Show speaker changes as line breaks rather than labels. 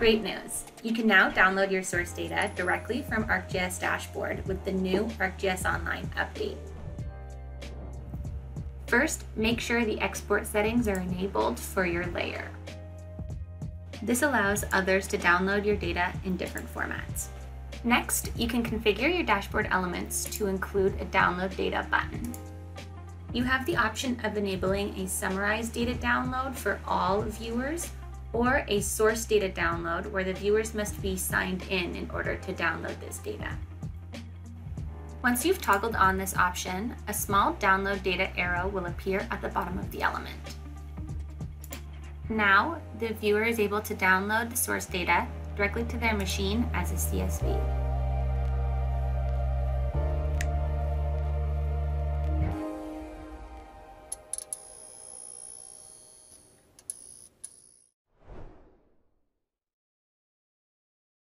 Great news! You can now download your source data directly from ArcGIS Dashboard with the new ArcGIS Online update. First, make sure the export settings are enabled for your layer. This allows others to download your data in different formats. Next, you can configure your dashboard elements to include a Download Data button. You have the option of enabling a summarized data download for all viewers, or a source data download where the viewers must be signed in order to download this data. Once you've toggled on this option, a small Download Data arrow will appear at the bottom of the element. Now, the viewer is able to download the source data directly to their machine as a CSV.